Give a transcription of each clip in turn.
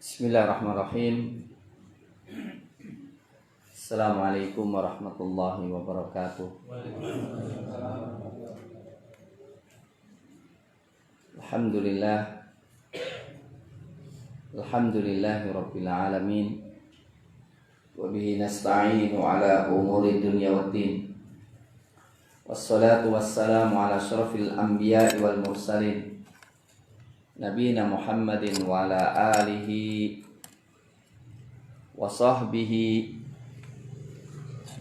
Bismillahirrahmanirrahim. Assalamualaikum warahmatullahi wabarakatuh. Alhamdulillah. Alhamdulillahi rabbil alamin. Wa bihi nasta'inu ala umuri dunya waddin. Wassalatu wassalamu ala asyrafil anbiya'i wal mursalin. Nabiyina Muhammadin wa ala alihi wa sahbihi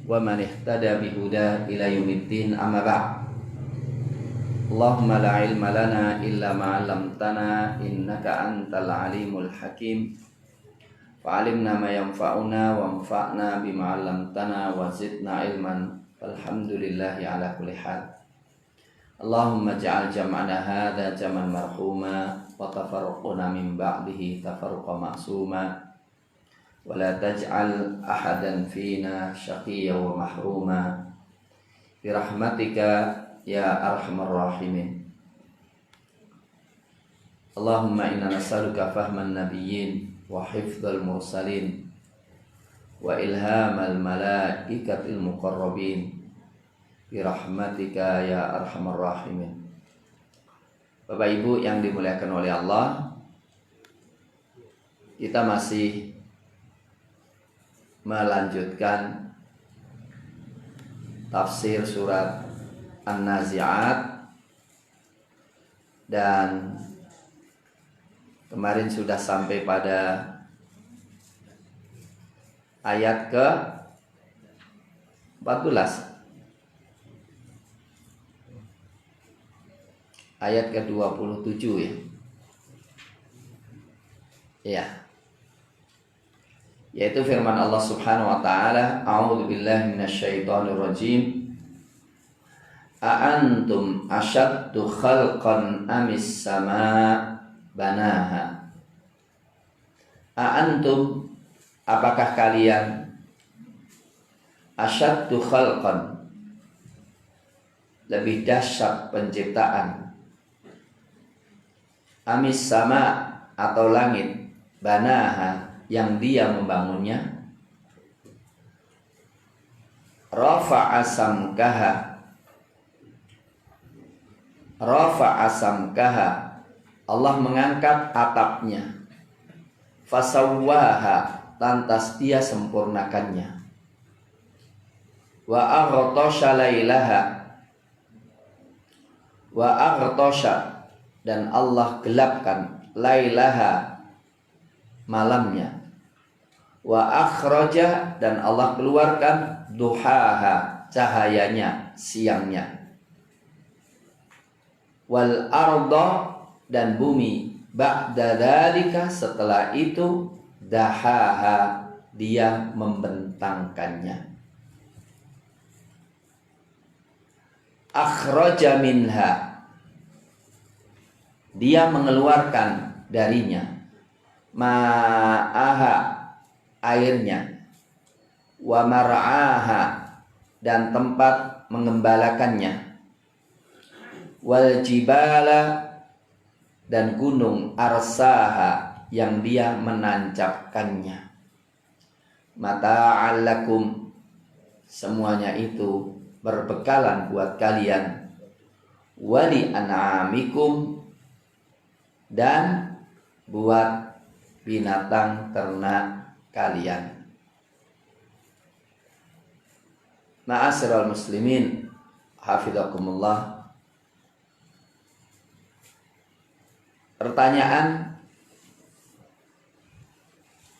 wa man ihtada bihuda ila yaumiddin, amma ba'd. Allahumma la ilma lana illa ma 'allamtana innaka antal alimul hakim. Fa'alimna ma yanfa'una wanfa'na bima 'allamtana wa zidna ilman. Alhamdulillahi ala kulli hal. Allahumma ja'al jam'ana hadha jam'an marhuma wa tafarruquna min ba'dihi tafarruqa ma'suma wa la taj'al ahadan fina syaqiyya wa mahruma bi rahmatika ya arhamar rahimin. Allahumma inna nas'aluka fahman nabiyyin wa hifdzal mursalin wa ilhamal malaikatil muqarrabin bi rahmatika ya arhamar rahimin. Bapak Ibu yang dimuliakan oleh Allah, kita masih melanjutkan tafsir surat An-Nazi'at, dan kemarin sudah sampai pada ayat ke 14. Ayat ke-27 ya. Ya. Yaitu firman Allah Subhanahu wa taala, A'udzu billahi minasyaitonir rajim. A'antum asyaddu khalqan amis sama banaha. A'antum, apakah kalian, asyaddu khalqan, lebih dahsyat penciptaan, amis sama, atau langit, banaha, yang dia membangunnya, rafa'a samkaha, rafa'a samkaha, Allah mengangkat atapnya, fasawwaha, lantas dia sempurnakannya, wa aghtosha lailaha, wa aghtosha, dan Allah gelapkan lailaha, malamnya, wa akhraja, dan Allah keluarkan duhaha, cahayanya, siangnya, wal arda, dan bumi, ba'da dzalika, setelah itu, dahaha, dia membentangkannya, akhraja minha, dia mengeluarkan darinya, ma'aha, airnya, wa mar'aha, dan tempat mengembalakannya, wal jibala, dan gunung, arsaha, yang dia menancapkannya, mata'al lakum, semuanya itu berbekalan buat kalian, wali an'amikum, dan buat binatang ternak kalian. Ma'asyiral muslimin, hafizakumullah. Pertanyaan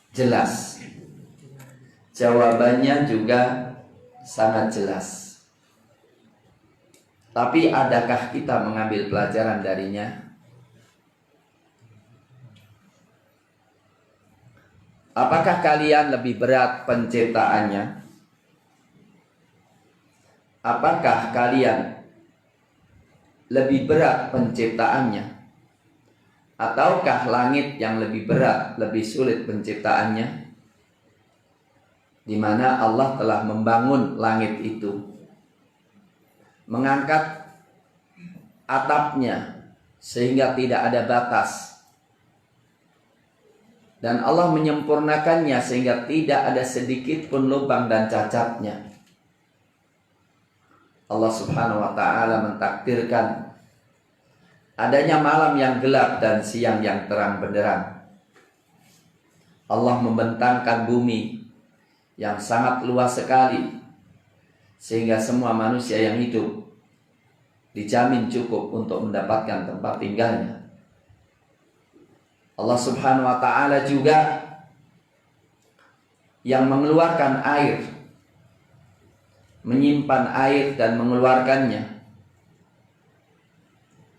jelas, jawabannya juga sangat jelas. Tapi adakah kita mengambil pelajaran darinya? Apakah kalian lebih berat penciptaannya? Apakah kalian lebih berat penciptaannya? Ataukah langit yang lebih berat, lebih sulit penciptaannya? Di mana Allah telah membangun langit itu, mengangkat atapnya sehingga tidak ada batas, Dan Allah menyempurnakannya sehingga tidak ada sedikit pun lubang dan cacatnya. Allah Subhanahu wa ta'ala mentakdirkan adanya malam yang gelap dan siang yang terang benderang. Allah membentangkan bumi yang sangat luas sekali sehingga semua manusia yang hidup dijamin cukup untuk mendapatkan tempat tinggalnya. Allah Subhanahu wa ta'ala juga yang mengeluarkan air, menyimpan air dan mengeluarkannya.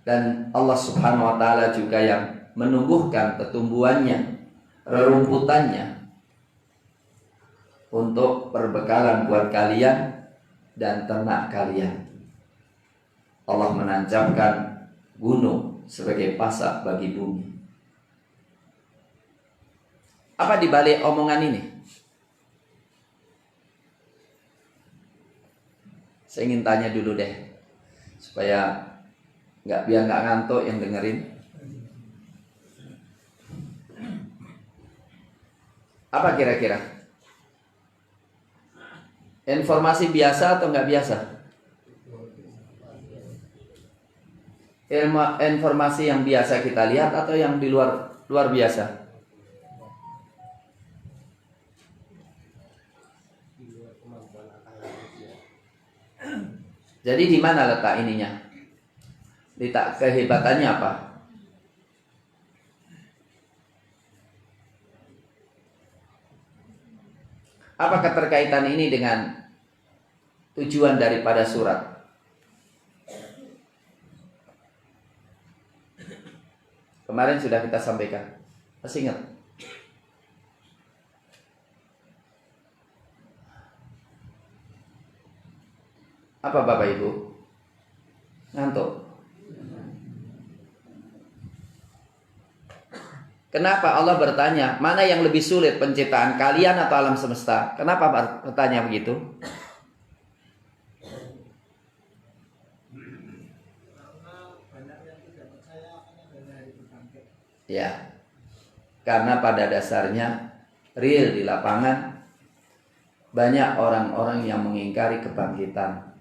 Dan Allah Subhanahu wa ta'ala juga yang menumbuhkan pertumbuhannya, rerumputannya untuk perbekalan buat kalian dan ternak kalian. Allah menancapkan gunung sebagai pasak bagi bumi. Apa dibalik omongan ini? Saya ingin tanya dulu deh, supaya biar nggak ngantuk yang dengerin. Apa kira-kira? Informasi biasa atau nggak biasa? Informasi yang biasa kita lihat atau yang di luar biasa? Jadi di mana letak ininya? Letak kehebatannya apa? Apa keterkaitan ini dengan tujuan daripada surat? Kemarin sudah kita sampaikan. Masih ingat? Apa Bapak Ibu? Ngantuk? Kenapa Allah bertanya, mana yang lebih sulit, penciptaan kalian atau alam semesta? Kenapa bertanya begitu? Ya, karena pada dasarnya real di lapangan banyak orang-orang yang mengingkari kebangkitan.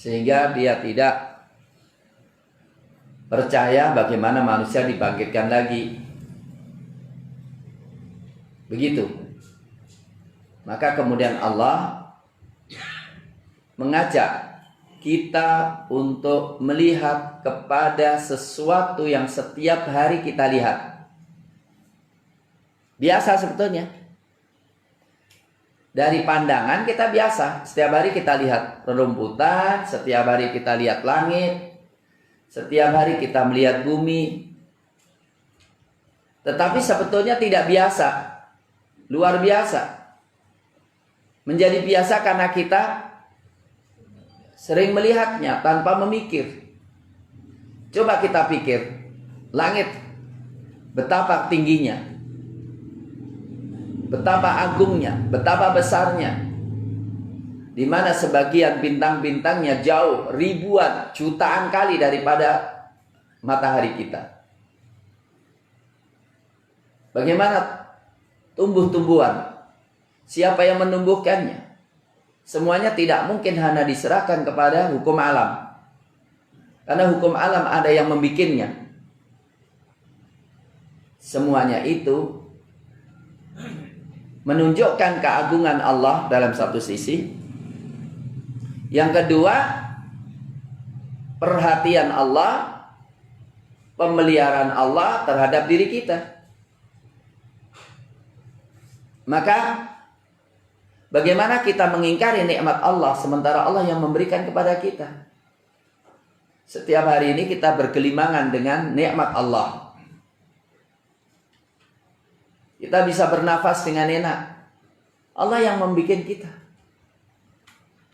Sehingga dia tidak percaya bagaimana manusia dibangkitkan lagi. Begitu. Maka kemudian Allah mengajak kita untuk melihat kepada sesuatu yang setiap hari kita lihat. Biasa sebetulnya. Dari pandangan kita biasa, setiap hari kita lihat rerumputan, setiap hari kita lihat langit, setiap hari kita melihat bumi. Tetapi sebetulnya tidak biasa, luar biasa. Menjadi biasa karena kita sering melihatnya tanpa memikir. Coba kita pikir, langit betapa tingginya, betapa agungnya, betapa besarnya. Di mana sebagian bintang-bintangnya jauh ribuan, jutaan kali daripada matahari kita. Bagaimana tumbuh-tumbuhan? Siapa yang menumbuhkannya? Semuanya tidak mungkin hanya diserahkan kepada hukum alam. Karena hukum alam ada yang membikinnya. Semuanya itu menunjukkan keagungan Allah dalam satu sisi. Yang kedua, perhatian Allah, pemeliharaan Allah terhadap diri kita. Maka bagaimana kita mengingkari nikmat Allah sementara Allah yang memberikan kepada kita? Setiap hari ini kita bergelimangan dengan nikmat Allah. Kita bisa bernafas dengan enak. Allah yang membuat kita.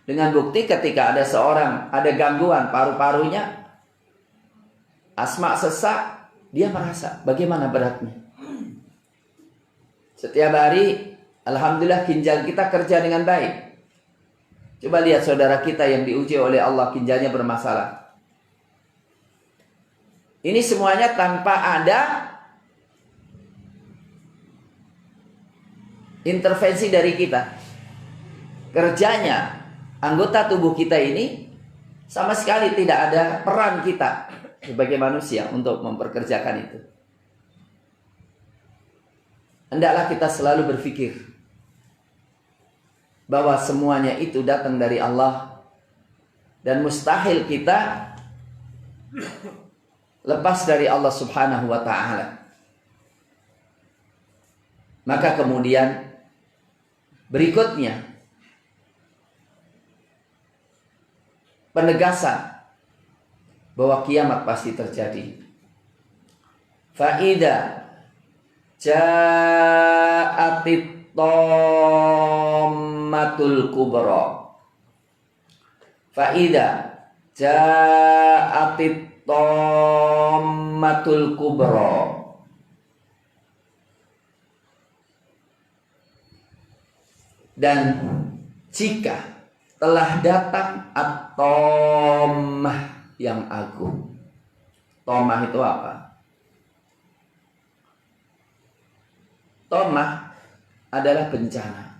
Dengan bukti ketika ada seorang, ada gangguan paru-parunya, asma sesak, dia merasa bagaimana beratnya. Setiap hari, alhamdulillah ginjal kita kerja dengan baik. Coba lihat saudara kita yang diuji oleh Allah ginjalnya bermasalah. Ini semuanya tanpa ada intervensi dari kita. Kerjanya anggota tubuh kita ini sama sekali tidak ada peran kita sebagai manusia untuk memperkerjakan itu. Hendaklah kita selalu berpikir bahwa semuanya itu datang dari Allah dan mustahil kita lepas dari Allah Subhanahu wa ta'ala. Maka kemudian berikutnya penegasan bahwa kiamat pasti terjadi. Faida ja'atit tammatul kubra. Faida ja'atit tammatul kubra. Dan jika telah datang at-tammah yang agung. Tammah itu apa? Tammah adalah bencana.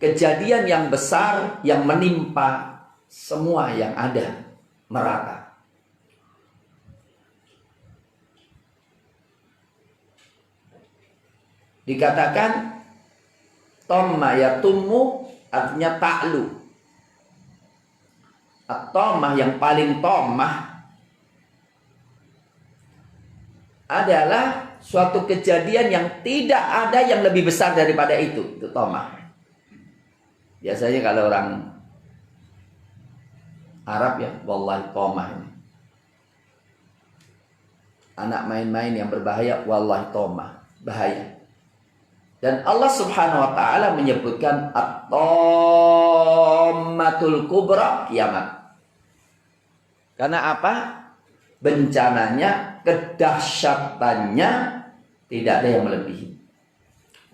Kejadian yang besar yang menimpa semua yang ada merata. Dikatakan tamma yatummu artinya ta'lu. At-tammah yang paling tammah adalah suatu kejadian yang tidak ada yang lebih besar daripada itu. Itu tammah. Biasanya kalau orang Arab ya, wallahi tammah ini. Anak main-main yang berbahaya, wallahi tammah, bahaya. Dan Allah Subhanahu wa ta'ala menyebutkan at-tammatul kubra, kiamat. Karena apa? Bencananya, kedahsyatannya tidak ada yang melebihi.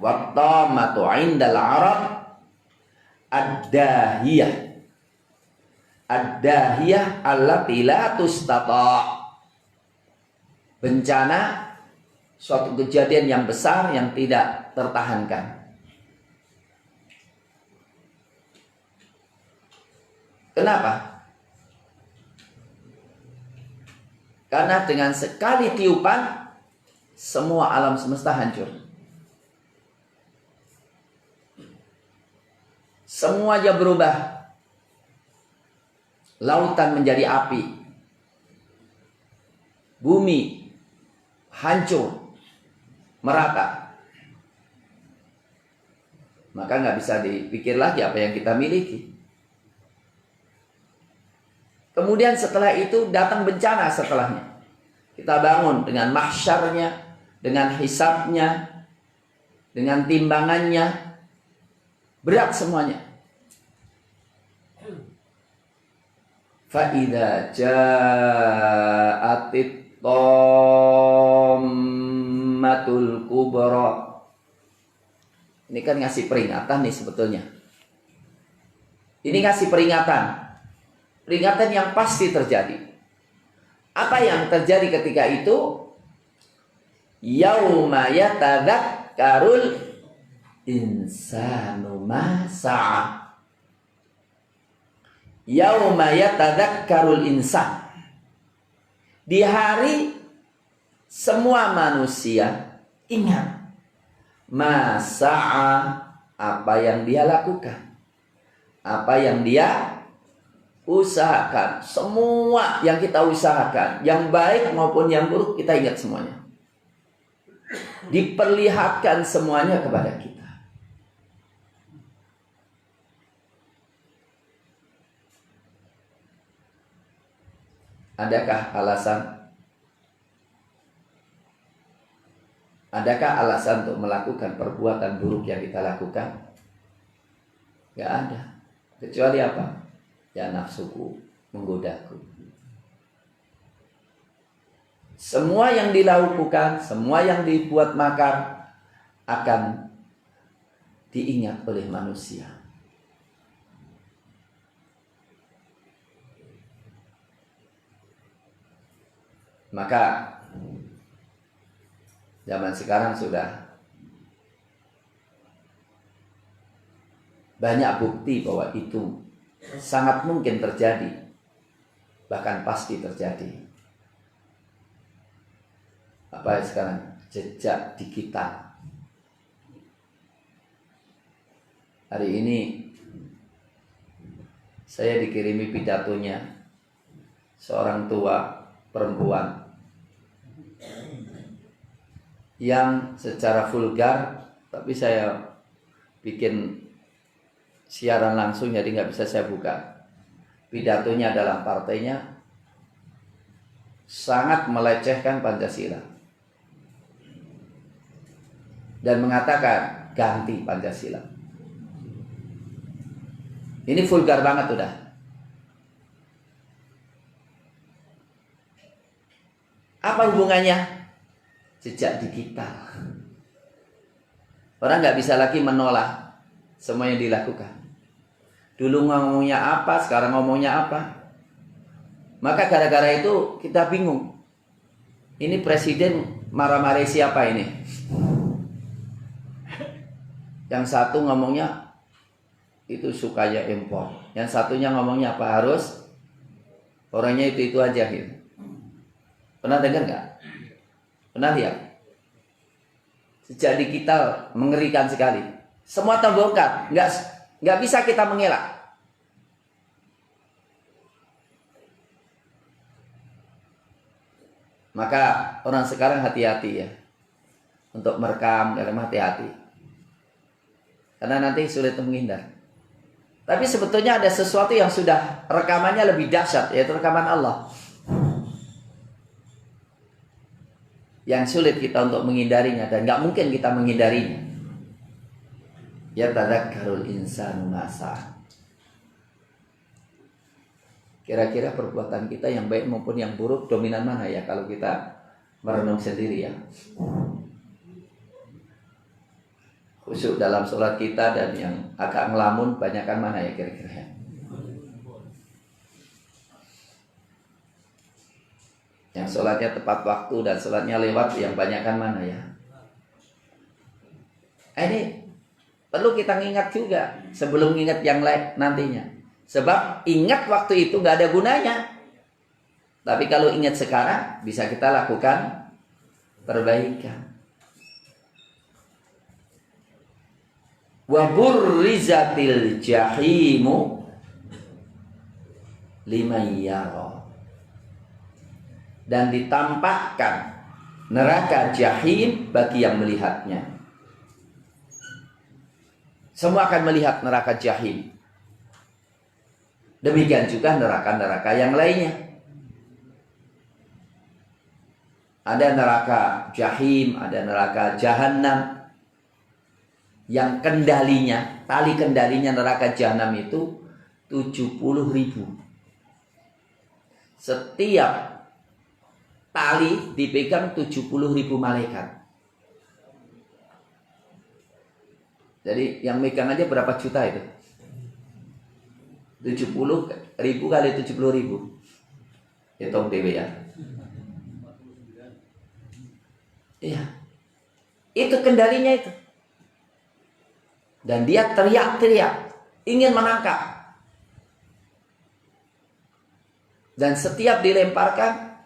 Wat-tammatu 'indal 'arab ad-dahiyah. Ad-dahiyah allati la tustata'. Bencana, suatu kejadian yang besar yang tidak tertahankan. Kenapa? Karena dengan sekali tiupan semua alam semesta hancur. Semuanya berubah. Lautan menjadi api. Bumi hancur, merata. Maka nggak bisa dipikir lagi apa yang kita miliki. Kemudian setelah itu datang bencana setelahnya. Kita bangun dengan mahsyarnya, dengan hisabnya, dengan timbangannya. Berat semuanya. Fa'idha ja'atit tammatul kubra. Ini kan ngasih peringatan nih sebetulnya. Ini ngasih peringatan. Peringatan yang pasti terjadi. Apa yang terjadi ketika itu? Yauma yatadzakkarul insanu ma sa'a. Yauma yatadzakkarul insan. Di hari semua manusia ingat masa'a, apa yang dia lakukan, apa yang dia usahakan. Semua yang kita usahakan, yang baik maupun yang buruk, kita ingat semuanya. Diperlihatkan semuanya kepada kita. Adakah alasan? Adakah alasan untuk melakukan perbuatan buruk yang kita lakukan? Gak ada. Kecuali apa? Ya nafsuku menggodaku. Semua yang dilakukan, semua yang dibuat makar akan diingat oleh manusia. Maka zaman sekarang sudah banyak bukti bahwa itu sangat mungkin terjadi, bahkan pasti terjadi. Apa sekarang? Jejak digital. Hari ini saya dikirimi pidatonya seorang tua perempuan yang secara vulgar, tapi saya bikin siaran langsung jadi nggak bisa saya buka. Pidatonya dalam partainya sangat melecehkan Pancasila dan mengatakan ganti Pancasila. Ini vulgar banget udah. Apa hubungannya? Jejak digital. Orang nggak bisa lagi menolak semua yang dilakukan. Dulu ngomongnya apa, sekarang ngomongnya apa. Maka gara-gara itu kita bingung. Ini presiden marah-marahi siapa ini? Yang satu ngomongnya itu sukanya impor. Yang satunya ngomongnya apa? Harus orangnya itu aja gitu. Pernah dengar nggak? Pernah lihat? Jejak digital mengerikan sekali. Semua terbongkar, nggak bisa kita mengelak. Maka orang sekarang hati-hati ya untuk merekam, dalam hati-hati. Karena nanti sulit menghindar. Tapi sebetulnya ada sesuatu yang sudah rekamannya lebih dahsyat, yaitu rekaman Allah. Yang sulit kita untuk menghindarinya dan nggak mungkin kita menghindarinya. Ya tadzakkarul insanu masa. Kira-kira perbuatan kita yang baik maupun yang buruk dominan mana ya kalau kita merenung sendiri ya. Khusyuk dalam sholat kita dan yang agak ngelamun banyakkan mana ya kira-kira ya. Yang sholatnya tepat waktu dan sholatnya lewat yang banyakkan mana ya. Ini perlu kita ingat juga sebelum ingat yang lain nantinya. Sebab ingat waktu itu gak ada gunanya. Tapi kalau ingat sekarang bisa kita lakukan perbaikan. Wa burrizatil jahimu liman yara. Dan ditampakkan neraka jahim bagi yang melihatnya. Semua akan melihat neraka jahim. Demikian juga neraka-neraka yang lainnya. Ada neraka jahim, ada neraka jahanam. Yang kendalinya, tali kendalinya neraka jahanam itu 70.000. Setiap tali dipegang 70.000 malaikat. Jadi yang megang aja berapa juta itu? 70.000 kali 70.000. Hitung dewe ya. Iya. Itu kendalinya itu. Dan dia teriak-teriak ingin menangkap. Dan setiap dilemparkan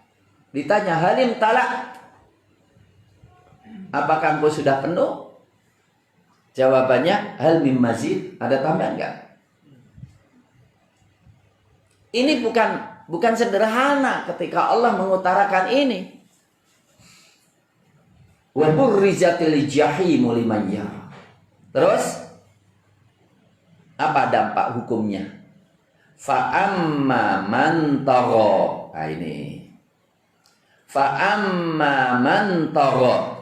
ditanya, halim talak, apakah engkau sudah penuh? Jawabannya, hal mim mazid, ada tambahan enggak? Ini bukan sederhana ketika Allah mengutarakan ini. Wa burrizatil jahimu liman yara. Terus apa dampak hukumnya? Fa amma man tagha. Nah ini. Fa amma man tagha.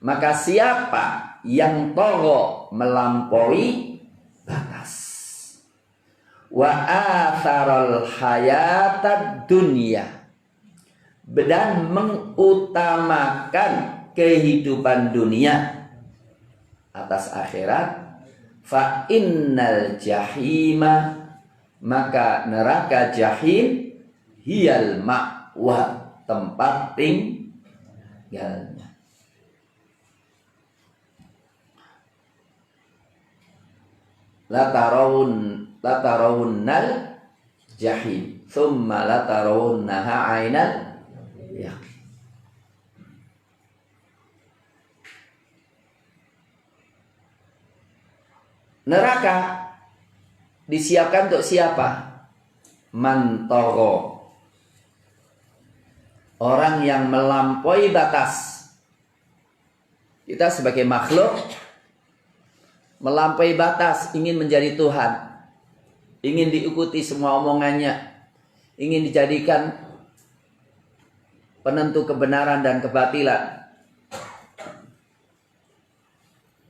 Maka siapa yang tagha melampaui batas. Wa atharal hayatad dunya. Dan mengutamakan kehidupan dunia atas akhirat. Fa innal jahima, maka neraka jahim hiyal ma'wa, tempat tinggalnya. La tarawunnal jahim thumma la tarawunnaha 'ainal yaqin. Neraka disiapkan untuk siapa? Man tagha. Orang yang melampaui batas. Kita sebagai makhluk melampaui batas, ingin menjadi Tuhan, ingin diikuti semua omongannya, ingin dijadikan penentu kebenaran dan kebatilan.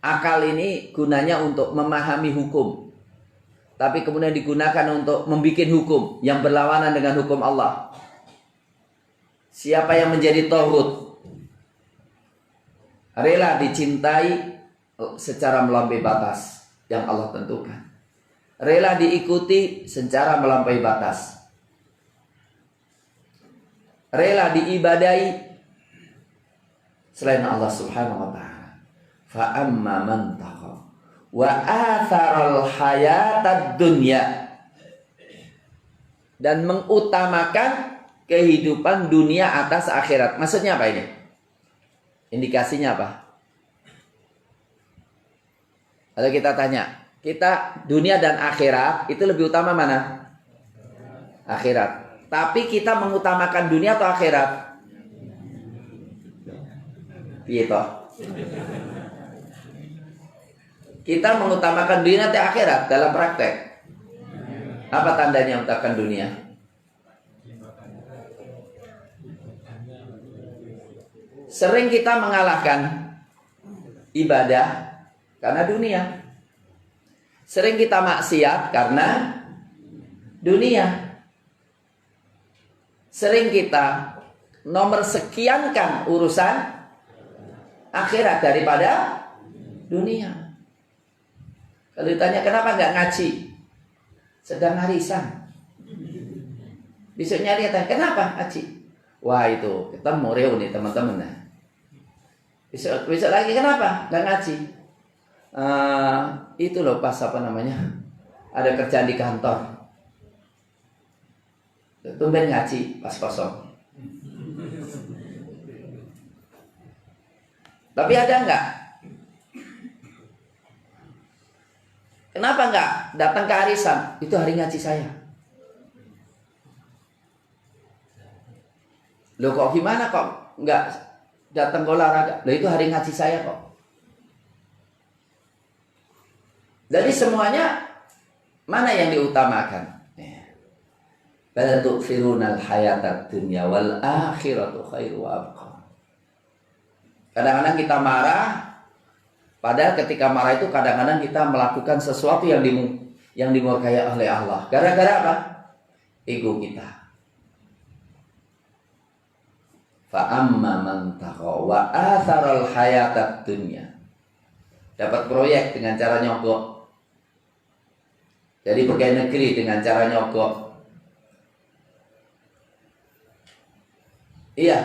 Akal ini gunanya untuk memahami hukum, tapi kemudian digunakan untuk membuat hukum yang berlawanan dengan hukum Allah. Siapa yang menjadi tauhid, rela dicintai secara melampaui batas yang Allah tentukan, rela diikuti secara melampaui batas, rela diibadahi selain Allah Subhanahu wa ta'ala. Fa amma man tagha wa atharal hayatad dunya, dan mengutamakan kehidupan dunia atas akhirat. Maksudnya apa ini? Indikasinya apa? Kalau kita tanya, kita dunia dan akhirat itu lebih utama mana? Akhirat. Tapi kita mengutamakan dunia atau akhirat? Gitu. Kita mengutamakan dunia atau akhirat dalam praktek? Apa tandanya mengutamakan dunia? Sering kita mengalahkan ibadah karena dunia. Sering kita maksiat karena dunia. Sering kita nomor sekiankan urusan akhirat daripada dunia. Kalau ditanya kenapa nggak ngaji, sedang arisan. Besoknya dia tanya kenapa ngaji? Wah itu ketemu reuni teman-teman. Besok lagi kenapa nggak ngaji? Itu loh pas apa namanya, ada kerjaan di kantor. Tumben ngaji pas kosong. Tapi ada nggak? Kenapa nggak datang ke arisan? Itu hari ngaji saya. Loh kok gimana kok nggak datang ke olahraga? Loh itu hari ngaji saya kok. Jadi semuanya mana yang diutamakan? Bal tu'thirunal hayatad dunya wal akhiratu khairu wa abqa. Kadang-kadang kita marah, padahal ketika marah itu kadang-kadang kita melakukan sesuatu yang dimurkai oleh Allah. Gara-gara apa? Ego kita. Fa amma man tagha wa atharal hayatad dunya. Dapat proyek dengan cara nyogok. Jadi pegawai negeri dengan cara nyogok. Iya.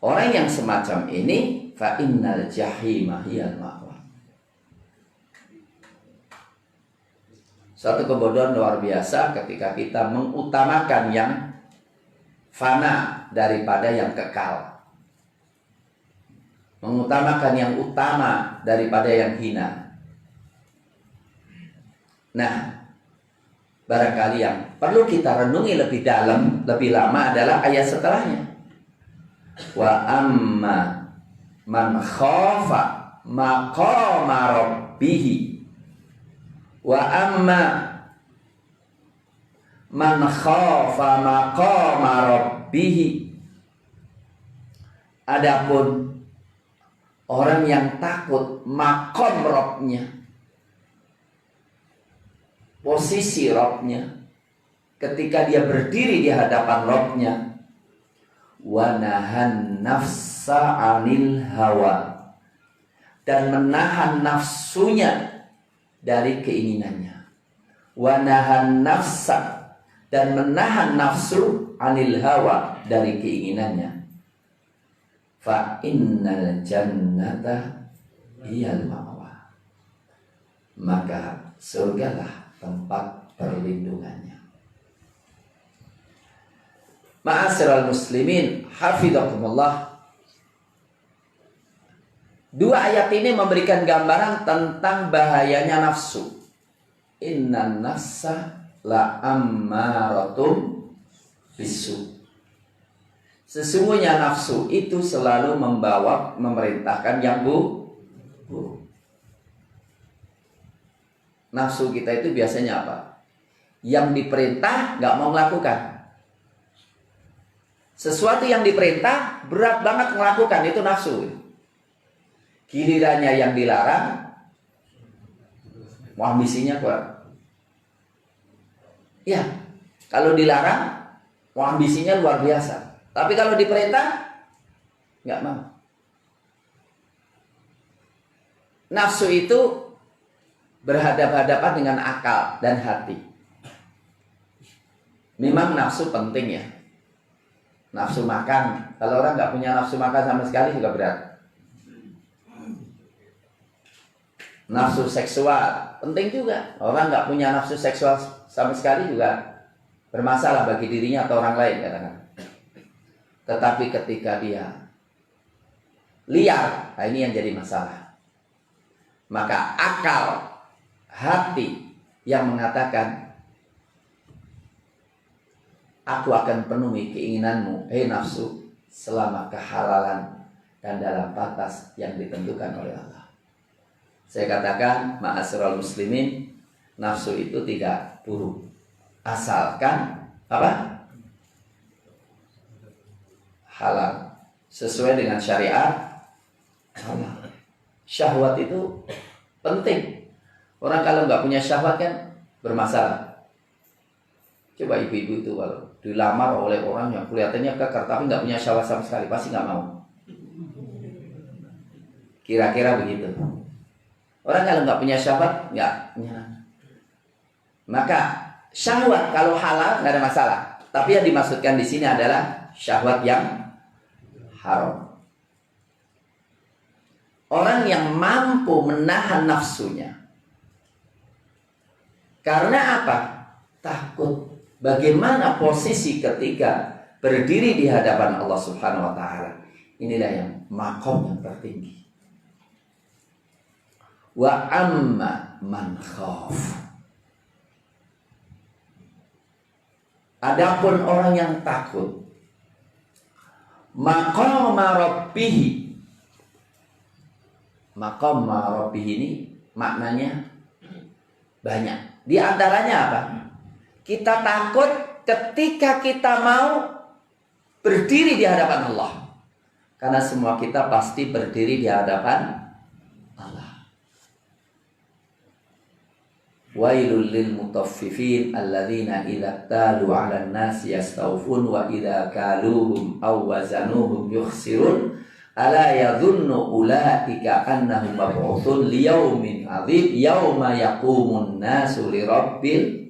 Orang yang semacam ini fa innal jahima hiyal ma'wa. Suatu kebodohan luar biasa ketika kita mengutamakan yang fana daripada yang kekal. Mengutamakan yang utama daripada yang hina. Nah, barangkali yang perlu kita renungi lebih dalam, lebih lama adalah ayat setelahnya. Wa amma man khafa maqama rabbih. Wa amma man khafa maqama rabbih. Adapun orang yang takut maqam Rabbnya, posisi Rabbnya, ketika dia berdiri di hadapan Rabbnya, wa nahan nafsa 'anil hawa, dan menahan nafsunya dari keinginannya. Wa nahan nafsa, dan menahan nafsu 'anil hawa, dari keinginannya, fa innal jannata hiyal ma'wa, maka surgalah tempat perlindungannya. Ma'asyiral muslimin hafizakumullah. Dua ayat ini memberikan gambaran tentang bahayanya nafsu. Innan nafsa la ammaratum bisu. Sesungguhnya nafsu itu selalu memerintahkan yang buruk. Nafsu kita itu biasanya apa? Yang diperintah nggak mau melakukan. Sesuatu yang diperintah berat banget melakukan, itu nafsu. Gilirannya yang dilarang, ambisinya kuat. Ya, kalau dilarang, ambisinya luar biasa. Tapi kalau diperintah, nggak mau. Nafsu itu berhadapan-hadapan dengan akal dan hati. Memang nafsu penting ya. Nafsu makan, kalau orang nggak punya nafsu makan sama sekali juga berat. Nafsu seksual penting juga. Orang nggak punya nafsu seksual sama sekali juga bermasalah bagi dirinya atau orang lain katakan. Tetapi ketika dia liar, nah ini yang jadi masalah. Maka akal, hati yang mengatakan, aku akan penuhi keinginanmu, hei nafsu, selama kehalalan dan dalam batas yang ditentukan oleh Allah. Saya katakan, ma'asyiral muslimin, nafsu itu tidak buruk. Asalkan apa? Halal. Sesuai dengan syariat halal. Syahwat itu penting. Orang kalau nggak punya syahwat kan bermasalah. Coba ibu-ibu itu kalau dilamar oleh orang yang kelihatannya kekar tapi nggak punya syahwat sama sekali, pasti nggak mau. Kira-kira begitu. Orang kalau nggak punya syahwat nggak nyaman. Maka syahwat kalau halal nggak ada masalah. Tapi yang dimaksudkan di sini adalah syahwat yang haram. Orang yang mampu menahan nafsunya. Karena apa? Takut. Bagaimana posisi ketika berdiri di hadapan Allah Subhanahu wa taala. Inilah yang maqam yang tertinggi. Wa amma man khaf. Adapun orang yang takut maqama rabbih. Maqama rabbih ini maknanya banyak. Di antaranya apa? Kita takut ketika kita mau berdiri di hadapan Allah. Karena semua kita pasti berdiri di hadapan Allah. Wailul lil mutaffifin alladzina idza talu 'alan nasi yastawfun wa idza kaluhum aw wazanuhum yukhsirun ala yadhunnu ulaika annahum mab'utsun liyaumin 'adzim yauma yaqumun nasu lirabbil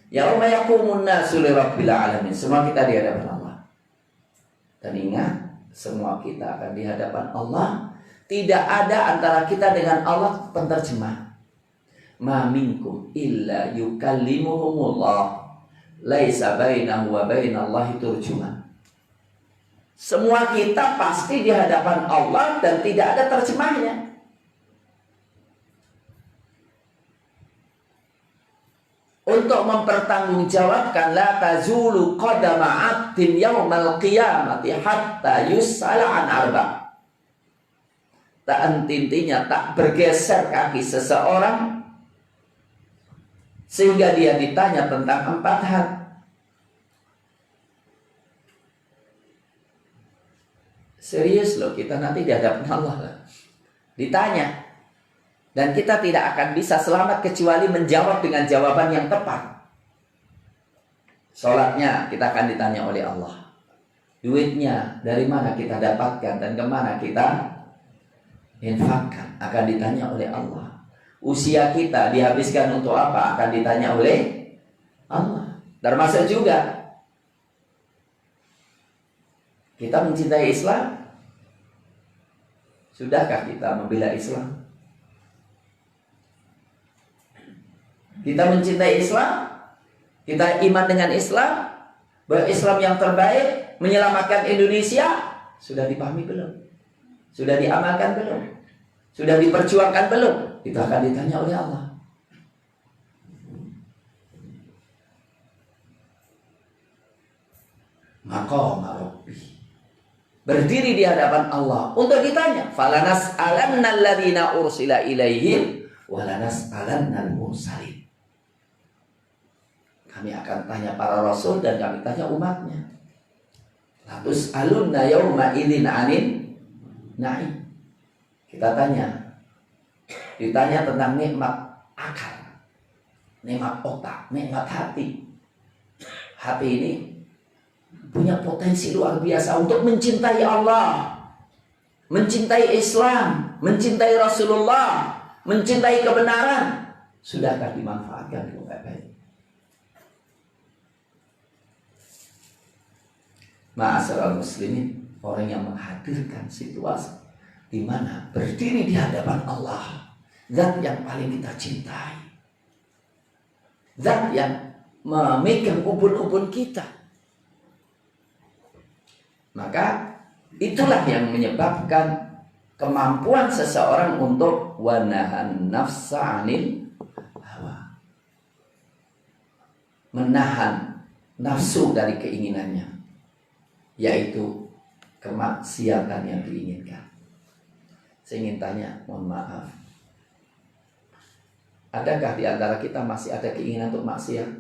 yauma yaqumun nasu lirabbil alamin. Semua kita di hadapan Allah. Dan ingat, semua kita akan di hadapan Allah. Tidak ada antara kita dengan Allah penterjemah. Ma minkum illa yukallimuhumullah laisa bainahu wa bainallahi turjuman. Semua kita pasti di hadapan Allah dan tidak ada terjemahnya. Untuk mempertanggungjawabkan la tazulu qadama 'abdin yaumal qiyamati hatta yus'ala an arba. Tak henti-hentinya tak bergeser kaki seseorang sehingga dia ditanya tentang 4 hal. Serius loh, kita nanti di hadapan Allah ditanya. Dan kita tidak akan bisa selamat kecuali menjawab dengan jawaban yang tepat. Sholatnya kita akan ditanya oleh Allah. Duitnya dari mana kita dapatkan dan kemana kita infakkan akan ditanya oleh Allah. Usia kita dihabiskan untuk apa akan ditanya oleh Allah. Termasuk juga Kita mencintai Islam? Sudahkah kita membela Islam? Kita mencintai Islam? Kita iman dengan Islam? Bahwa Islam yang terbaik menyelamatkan Indonesia? Sudah dipahami belum? Sudah diamalkan belum? Sudah diperjuangkan belum? Itu akan ditanya oleh Allah. Maqam Rabbi, berdiri di hadapan Allah untuk ditanya. Falanas'alanna alladziina ursila ilaihim walanas'alannal mursalin. Kami akan tanya para rasul dan kami tanya umatnya. Latus alunna yauma idzin anin na'im. Kita ditanya tentang nikmat akal, nikmat otak, nikmat hati. Hati ini punya potensi luar biasa untuk mencintai Allah, mencintai Islam, mencintai Rasulullah, mencintai kebenaran. Sudahkah dimanfaatkan dengan baik? Ma'asyiral muslimin, orang yang menghadirkan situasi di mana berdiri di hadapan Allah, zat yang paling kita cintai, zat yang memegang ubun-ubun kita, maka itulah yang menyebabkan kemampuan seseorang untuk wanahan nafsa anil hawa, menahan nafsu dari keinginannya, yaitu kemaksiatan yang diinginkan. Saya ingin tanya, mohon maaf, adakah di antara kita masih ada keinginan untuk maksiat?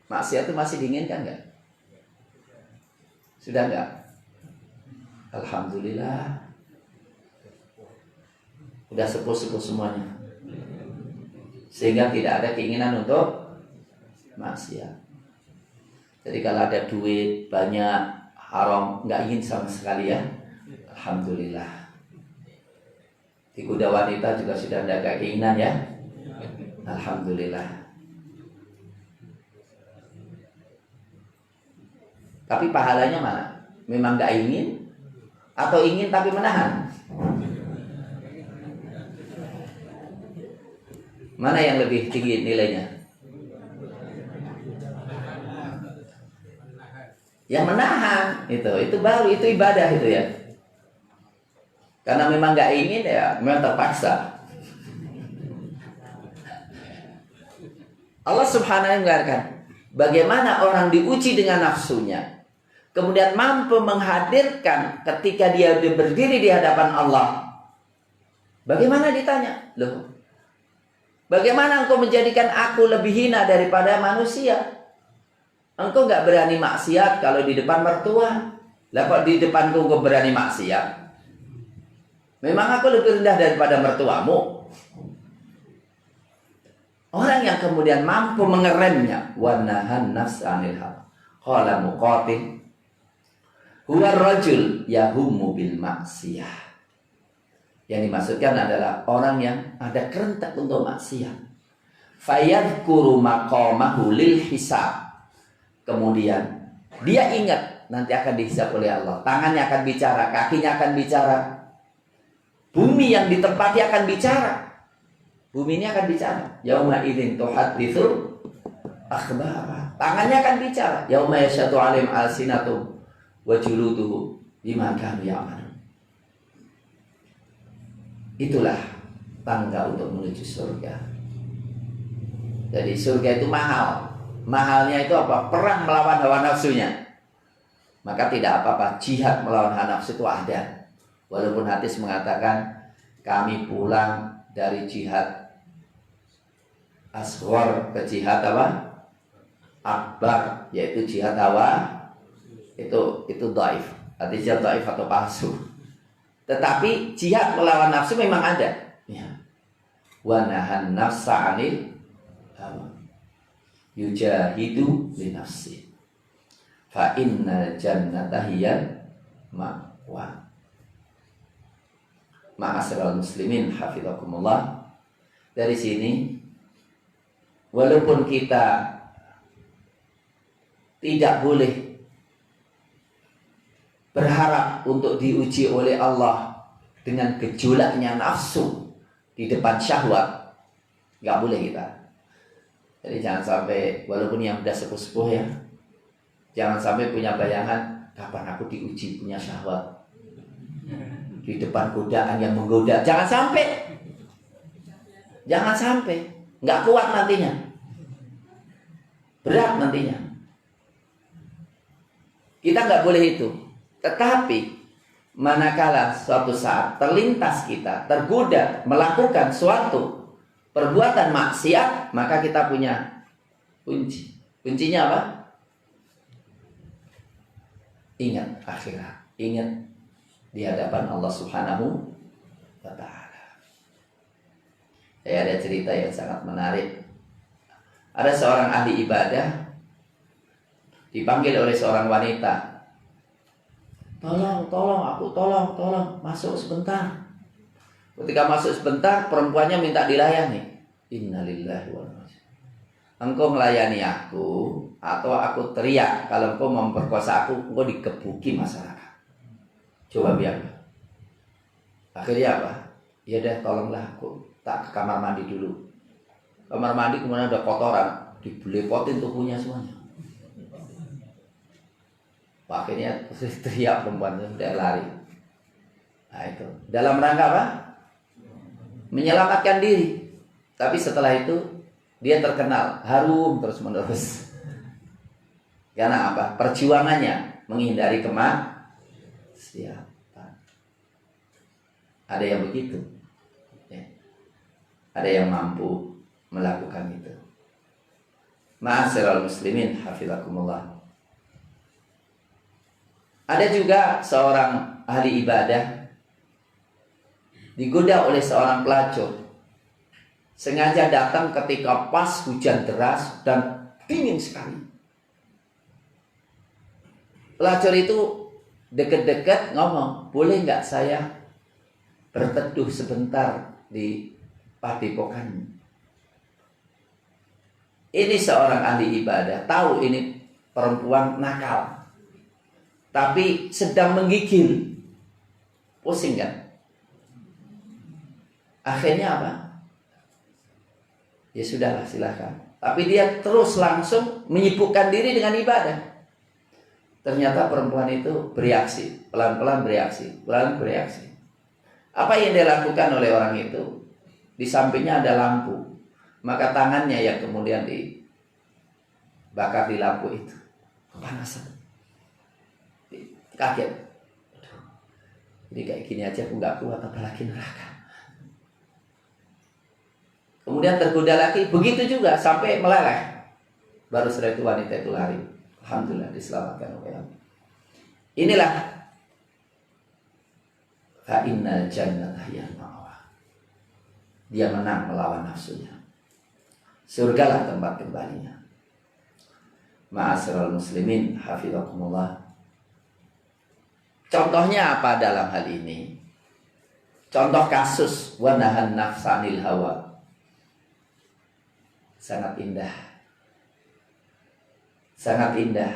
Maksiat itu masih diinginkan nggak? Sudah enggak? Alhamdulillah. Udah sepuh-sepuh semuanya. Sehingga tidak ada keinginan untuk maksiat. Jadi kalau ada duit banyak, haram, enggak ingin sama sekali ya. Alhamdulillah. Di kuda wanita juga sudah tidak ada keinginan ya. Alhamdulillah. Tapi pahalanya mana? Memang gak ingin? Atau ingin tapi menahan? Mana yang lebih tinggi nilainya? Yang menahan. Itu baru, itu ibadah itu ya. Karena memang gak ingin ya, memang terpaksa. Allah subhanahu wa ta'ala mengatakan, bagaimana orang diuji dengan nafsunya, kemudian mampu menghadirkan ketika dia berdiri di hadapan Allah. Bagaimana ditanya? Loh, bagaimana engkau menjadikan aku lebih hina daripada manusia? Engkau gak berani maksiat kalau di depan mertua. Lah kok di depanku engkau berani maksiat? Memang aku lebih rendah daripada mertuamu? Orang yang kemudian mampu mengeremnya, wanahan nafsanil hawa. Qala Muqatil, huwa rajul yahummu bil maksiyah. Yang dimaksudkan adalah orang yang ada kerentak untuk maksiat. Fayadhkuru maqamahu lil hisab. Kemudian dia ingat nanti akan dihisab oleh Allah. Tangannya akan bicara, kakinya akan bicara. Bumi yang ditempati akan bicara. Bumi ini akan bicara. Yauma idzin tuhaditsu akhbara. Tangannya akan bicara. Yauma yasyatu alim alsinatum wa juluduhum bima kanu ya'malun. Itulah tangga untuk menuju surga. Jadi surga itu mahal. Mahalnya itu apa? Perang melawan hawa nafsunya. Maka tidak apa-apa, jihad melawan hawa nafsu itu ada. Walaupun hadis mengatakan kami pulang dari jihad asghar ke jihad apa? Akbar, yaitu jihad hawa. Itu dhaif. Hadisnya dhaif atau palsu. Tetapi jihad melawan nafsu memang ada. Ya. Wa nahan nafsa 'anil hawa. Yujahidu li nafsi. Fa innal jannata hiyal ma'wa. Ma'asyiral muslimin hafizakumullah. Dari sini walaupun kita tidak boleh berharap untuk diuji oleh Allah dengan gejolaknya nafsu di depan syahwat, nggak boleh kita. Jadi jangan sampai, walaupun yang udah sepuh-sepuh ya, jangan sampai punya bayangan kapan aku diuji punya syahwat di depan godaan yang menggoda. Jangan sampai, nggak kuat nantinya, berat nantinya. Kita nggak boleh itu. Tetapi manakala suatu saat terlintas kita tergoda melakukan suatu perbuatan maksiat, maka kita punya kunci. Kuncinya apa? Ingat akhirat, ingat di hadapan Allah Subhanahu wa Ta'ala. Saya ada cerita yang sangat menarik. Ada seorang ahli ibadah dipanggil oleh seorang wanita. Tolong, masuk sebentar. Ketika masuk sebentar, perempuannya minta dilayani. Innalillahi wa inna ilaihi raji'un. Engkau melayani aku, atau aku teriak kalau engkau memperkosa aku, engkau dikebuki masyarakat. Coba biar. Akhirnya apa? Ya deh, tolonglah aku tak ke kamar mandi dulu. Kamar mandi kemudian ada kotoran, dibelepotin tubuhnya semuanya. Akhirnya teriak perempuan itu udah lari. Nah itu dalam rangka apa? Menyelamatkan diri. Tapi setelah itu dia terkenal harum terus menerus. Karena apa? Perjuangannya menghindari kemaksiatan. Ada yang begitu. Ya. Ada yang mampu melakukan itu. Ma'asyiral muslimin hafizakumullah. Ada juga seorang ahli ibadah digoda oleh seorang pelacur. Sengaja datang ketika pas hujan deras dan dingin sekali. Pelacur itu dekat-dekat ngomong, boleh nggak saya berteduh sebentar di padepokan? Ini seorang ahli ibadah, tahu ini perempuan nakal. Tapi sedang menggigil. Pusing kan? Akhirnya apa? Ya sudahlah, silakan. Tapi dia terus langsung menyibukkan diri dengan ibadah. Ternyata perempuan itu bereaksi. Pelan-pelan bereaksi. Pelan bereaksi. Apa yang dia lakukan oleh orang itu? Di sampingnya ada lampu. Maka tangannya yang kemudian dibakar di lampu itu. Kepanasan. Kaget. Jadi kayak gini aja aku gak kuat, apalagi neraka. Kemudian tergoda lagi, begitu juga sampai meleleh. Baru setelah itu wanita itu lari. Alhamdulillah diselamatkan oleh Allah. Inilah fa innal jannata hiya ma'wa. Dia menang melawan nafsunya. Surgalah tempat kembalinya. Ma'asyiral muslimin hafizakumullah. Contohnya apa dalam hal ini? Contoh kasus wanahan nafsanil hawa. Sangat indah. Sangat indah.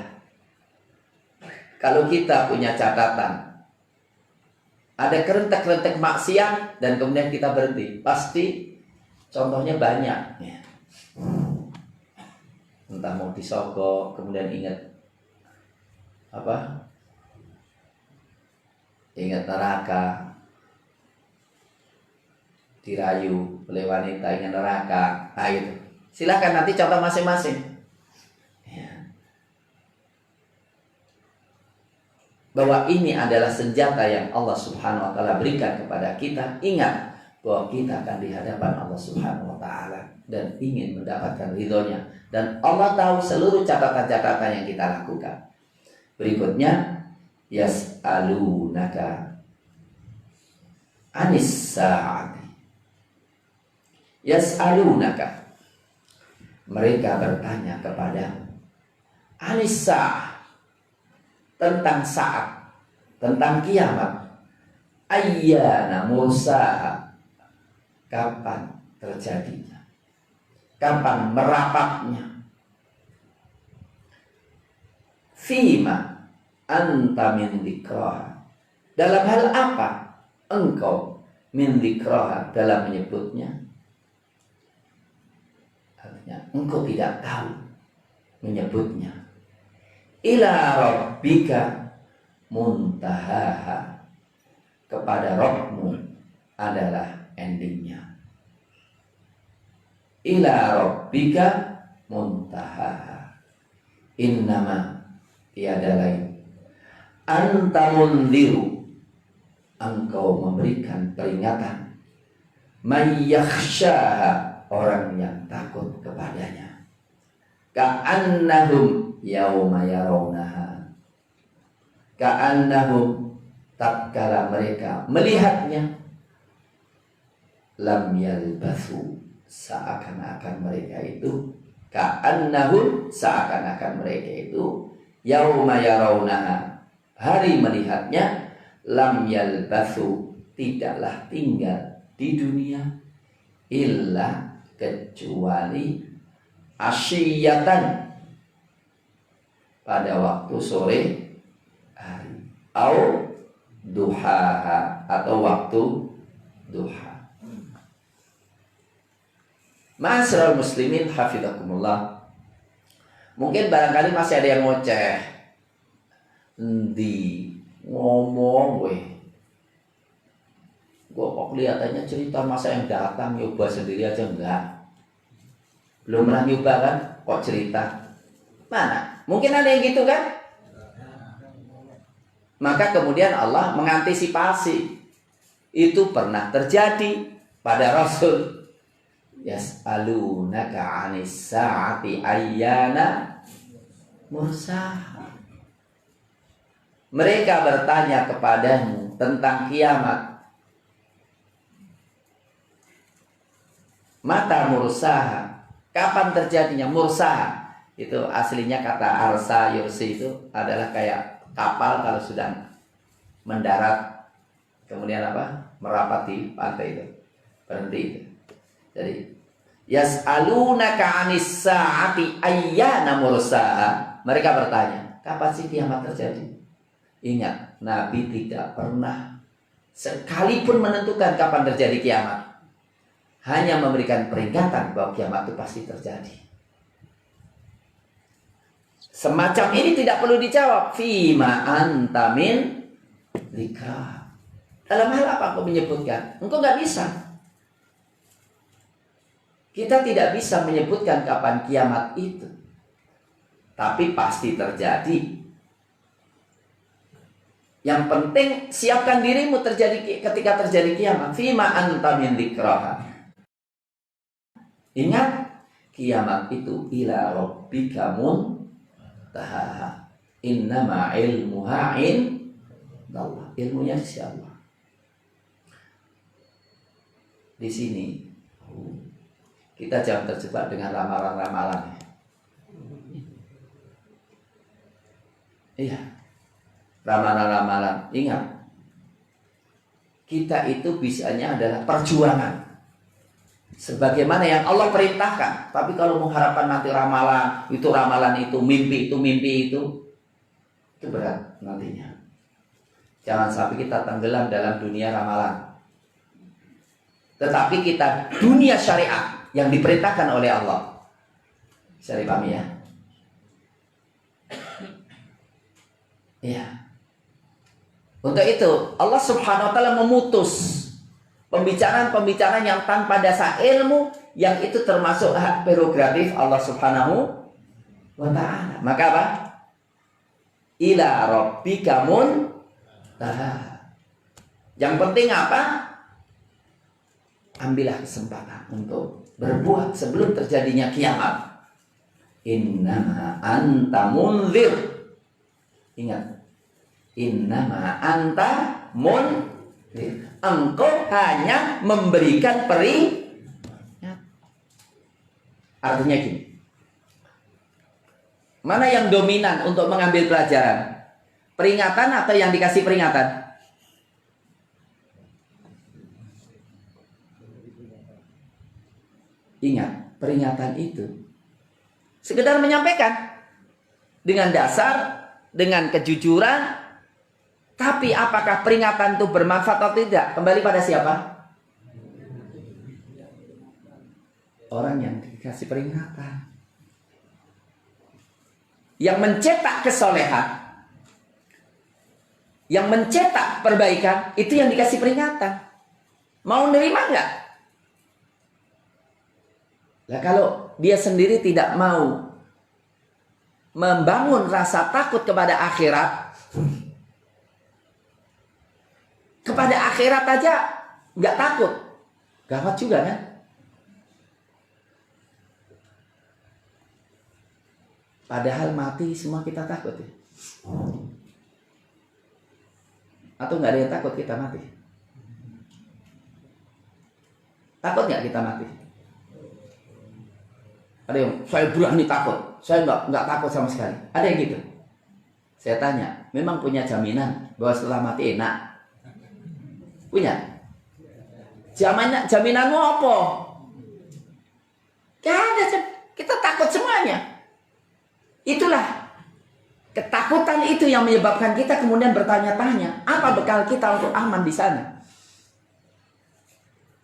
Kalau kita punya catatan, ada kerentek-kerentek maksiat dan kemudian kita berhenti, pasti contohnya banyak. Entah mau disogok, kemudian ingat apa? Ingat neraka, dirayu oleh wanita ingat neraka. Nah itu, silahkan nanti contoh masing-masing. Ya. Bahwa ini adalah senjata yang Allah Subhanahu wa Ta'ala berikan kepada kita. Ingat bahwa kita akan di hadapan Allah Subhanahu wa Ta'ala dan ingin mendapatkan ridhonya. Dan Allah tahu seluruh catatan-catatan yang kita lakukan. Berikutnya, yas'alunaka anis sa'ati. Yas'alunaka, mereka bertanya kepadamu, anis sa'ah, tentang saat, tentang kiamat. Ayyana mursaha, kapan terjadinya, kapan merapatnya. Fima anta min dzikraha. Dalam hal apa engkau min dzikraha, dalam menyebutnya? Artinya engkau tidak tahu menyebutnya. Ila rabbika muntahaha, kepada Rabbmu adalah endingnya. Ila rabbika muntahaha, innama, tiada lain, anta mundziru, engkau memberikan peringatan, may yakhshaha, orang yang takut kepadanya. Ka'annahum yauma yarawnaha, ka'annahum, tatkala mereka melihatnya, lam yalbathu, seakan-akan mereka itu, ka'annahum, seakan-akan mereka itu, yauma yarawnaha, hari melihatnya, lam yalbathu, tidaklah tinggal di dunia, illa, kecuali asyiyatan, pada waktu sore hari, au duhaha, atau waktu duha. Ma'asyiral muslimin hafizakumullah, mungkin barangkali masih ada yang ngoceh, endi ngomong weh, gua kok kelihatannya cerita masa yang datang, nyoba sendiri aja enggak, belum pernah nyoba kan, kok cerita. Mana? Mungkin ada yang gitu kan? Maka kemudian Allah mengantisipasi. Itu pernah terjadi pada Rasul. Yas'alunaka 'anis sa'ati ayyana mursaha. Mereka bertanya kepadamu tentang kiamat. Mata mursaha, kapan terjadinya? Mursaha itu aslinya kata arsa yursi, itu adalah kayak kapal kalau sedang mendarat, kemudian apa? Merapat di pantai itu, berhenti itu. Jadi yas'alunaka 'anis sa'ati ayyana mursaha. Mereka bertanya, kapan sih kiamat terjadi? Ingat, Nabi tidak pernah sekalipun menentukan kapan terjadi kiamat. Hanya memberikan peringatan bahwa kiamat itu pasti terjadi. Semacam ini tidak perlu dijawab. Fima anta min dzikra. Dalam hal apa kau menyebutkan? Engkau nggak bisa. Kita tidak bisa menyebutkan kapan kiamat itu. Tapi pasti terjadi. Yang penting siapkan dirimu ketika terjadi kiamat. Fima anta min dzikraha. Ingat, kiamat itu ila rabbika muntahaha. Innama ilmuha indallah. Ilmunya di Allah. Di sini kita jangan terjebak dengan ramalan-ramalan. Iya, ramalan-ramalan. Ingat, kita itu bisanya adalah perjuangan sebagaimana yang Allah perintahkan. Tapi kalau mengharapkan nanti ramalan itu, mimpi itu berat nantinya. Jangan sampai kita tenggelam dalam dunia ramalan. Tetapi kita dunia syariat yang diperintahkan oleh Allah. Bisa dipahami ya? Iya. Untuk itu Allah Subhanahu wa taala memutus pembicaraan-pembicaraan yang tanpa dasar ilmu, yang itu termasuk hak prerogatif Allah Subhanahu wa taala. Maka apa? Ila rabbika muntaha. Yang penting apa? Ambillah kesempatan untuk berbuat sebelum terjadinya kiamat. Innama anta munzir. Ingat, innama anta munzir. Engkau hanya memberikan peringatan. Artinya gini, mana yang dominan untuk mengambil pelajaran? Peringatan atau yang dikasih peringatan? Ingat, peringatan itu sekedar menyampaikan dengan dasar dengan kejujuran, tapi apakah peringatan itu bermanfaat atau tidak? Kembali pada siapa? Orang yang dikasih peringatan. Yang mencetak kesolehan, yang mencetak perbaikan, itu yang dikasih peringatan. Mau nerima nggak? Nah, kalau dia sendiri tidak mau membangun rasa takut kepada akhirat, aja nggak takut, gawat juga kan? Padahal mati semua kita takut ya. Atau nggak ada yang takut kita mati? Takut nggak kita mati? Ada yang saya berani takut, saya nggak takut sama sekali. Ada yang gitu. Saya tanya, memang punya jaminan bahwa setelah mati enak? Punya? Jaminanmu apa? Gak ada. Kita takut semuanya. Itulah ketakutan itu yang menyebabkan kita kemudian bertanya-tanya, apa bekal kita untuk aman di sana?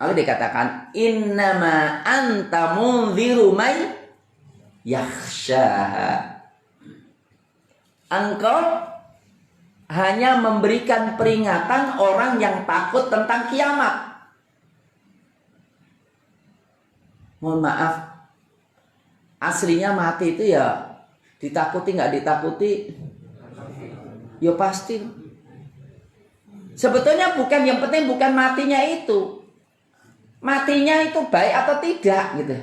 Lalu dikatakan, innama anta munziru may yakhshaha. Engkau hanya memberikan peringatan orang yang takut tentang kiamat. Mohon maaf, aslinya mati itu ya ditakuti nggak ditakuti, ya pasti. Sebetulnya bukan yang penting bukan matinya itu baik atau tidak gitu.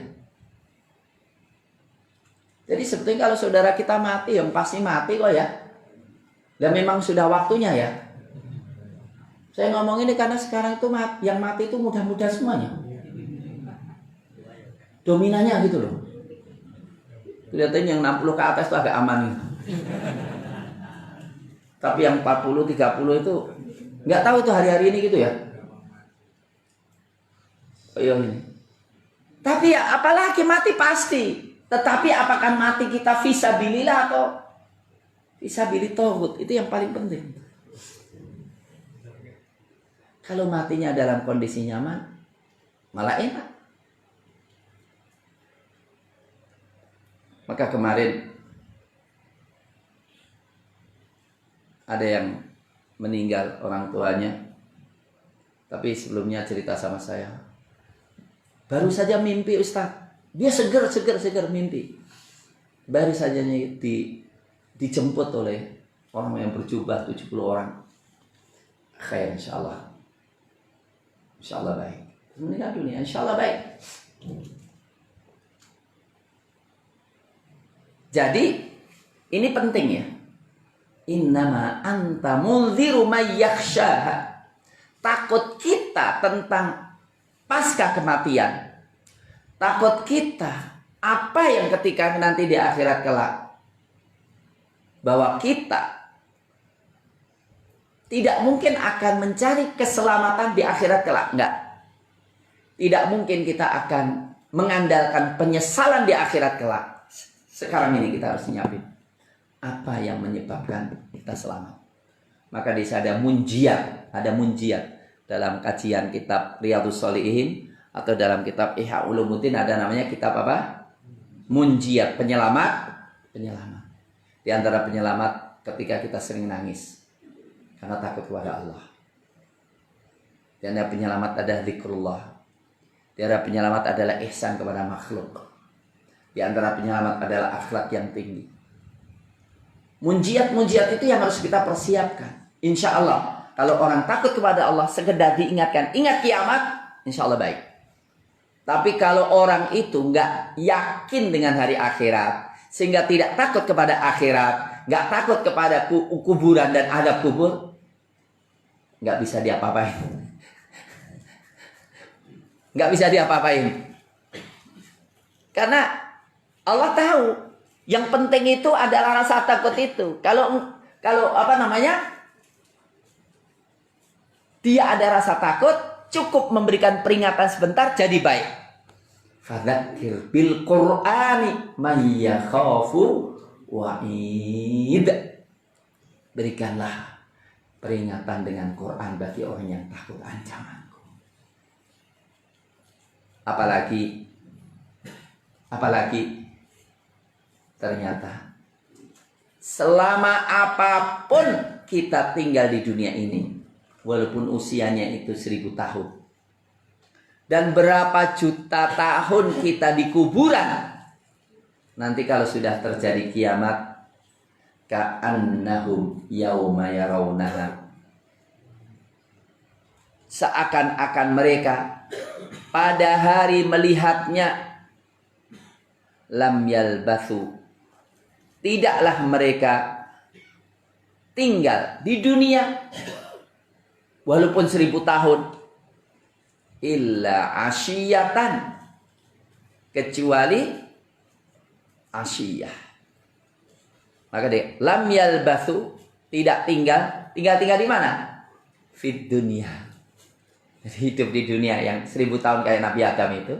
Jadi sebetulnya kalau saudara kita mati, yang pasti mati kok ya. Dan memang sudah waktunya ya. Saya ngomong ini karena sekarang itu yang mati itu mudah-mudah semuanya. Dominannya gitu loh. Kelihatannya yang 60 ke atas itu agak aman. Tapi yang 40, 30 itu nggak tahu itu hari-hari ini gitu ya. Oh iya ini. Tapi ya apalagi mati pasti. Tetapi apakah mati kita fisabilillah atau fisabilillah tauhid? Itu yang paling penting. Kalau matinya dalam kondisi nyaman, malah enak. Maka kemarin ada yang meninggal orang tuanya, tapi sebelumnya cerita sama saya, baru saja mimpi Ustaz. Dia seger mimpi. Baru saja dijemput oleh orang yang berjubah 70 orang. Khair insyaallah. Insyaallah baik. Meninggal dunia insyaallah baik. Jadi ini penting ya. Innama anta munziru may yakhshaha. Takut kita tentang pasca kematian. Takut kita apa yang ketika nanti di akhirat kelak, bahwa kita tidak mungkin akan mencari keselamatan di akhirat kelak. Enggak. Tidak mungkin kita akan mengandalkan penyesalan di akhirat kelak. Sekarang ini kita harus nyiapin apa yang menyebabkan kita selamat. Maka di sana ada munjiat dalam kajian kitab Riyadhus Shalihin atau dalam kitab Ihya Ulumuddin ada namanya kitab apa? Munjiat, penyelamat. Di antara penyelamat ketika kita sering nangis karena takut kepada Allah. Di antara penyelamat adalah zikrullah. Di antara penyelamat adalah ihsan kepada makhluk. Di antara penyelamat adalah akhlak yang tinggi. Munjiat itu yang harus kita persiapkan. Insya Allah, kalau orang takut kepada Allah, sekedar diingatkan, ingat kiamat, insya Allah baik. Tapi kalau orang itu nggak yakin dengan hari akhirat, sehingga tidak takut kepada akhirat, nggak takut kepada kuburan dan adab kubur, nggak bisa diapa-apain. Nggak bisa diapa-apain. Karena Allah tahu yang penting itu adalah rasa takut itu. Kalau dia ada rasa takut, cukup memberikan peringatan sebentar jadi baik. Fadzakir bil Qur'ani may yakhafu wa'id. berikanlah peringatan dengan Quran bagi orang yang takut ancamanku. Apalagi ternyata selama apapun kita tinggal di dunia ini, walaupun usianya itu 1000 tahun, dan berapa juta tahun kita di kuburan, nanti kalau sudah terjadi kiamat, ka'annahum yauma yarawnaha, seakan-akan mereka pada hari melihatnya, lam yalbathu, tidaklah mereka tinggal di dunia walaupun 1000 tahun, illa asyiyatan, kecuali asyiyah. Maka deh, lam yalbathu, tidak tinggal di mana? Fid dunia. Jadi hidup di dunia yang 1000 tahun kayak Nabi Adam itu,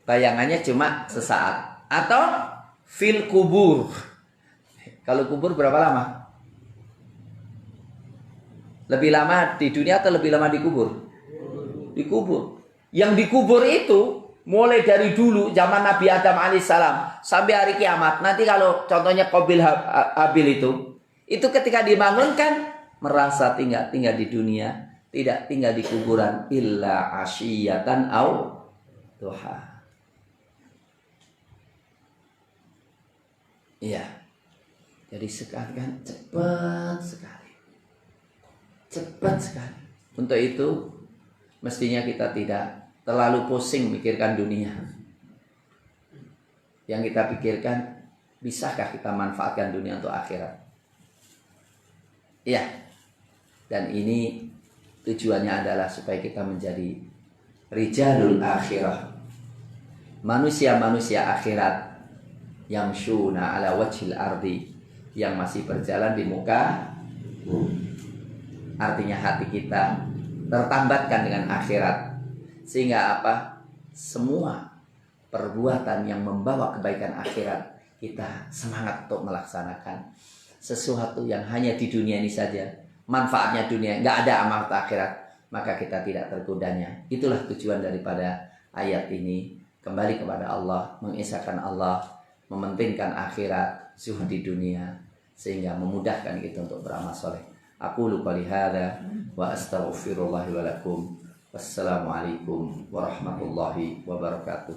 bayangannya cuma sesaat. Atau fil kubur. Kalau kubur berapa lama? Lebih lama di dunia atau lebih lama di kubur? Di kubur. Yang di kubur itu mulai dari dulu zaman Nabi Adam alaihissalam sampai hari kiamat. Nanti kalau contohnya Qabil Habil itu ketika dibangunkan merasa tinggal di dunia, tidak tinggal di kuburan, illa asyiyatan au duha. Iya. Jadi sekarang kan cepat sekali. Cepat sekali. Untuk itu mestinya kita tidak terlalu pusing mikirkan dunia. Yang kita pikirkan, bisakah kita manfaatkan dunia untuk akhirat? Iya. Dan ini tujuannya adalah supaya kita menjadi rijalul akhirah. Manusia-manusia akhirat yang syuna ala wajhil ardi, yang masih berjalan di muka bumi. Artinya hati kita tertambatkan dengan akhirat, sehingga apa? Semua perbuatan yang membawa kebaikan akhirat kita semangat untuk melaksanakan. Sesuatu yang hanya di dunia ini saja, manfaatnya dunia, nggak ada amal akhirat, maka kita tidak tergodanya. Itulah tujuan daripada ayat ini. Kembali kepada Allah, mengesahkan Allah, mementingkan akhirat, zuhud di dunia, sehingga memudahkan kita untuk beramal soleh. Aqulu qouli hadza wa astaghfirullahi wa lakum. Wassalamualaikum warahmatullahi wabarakatuh.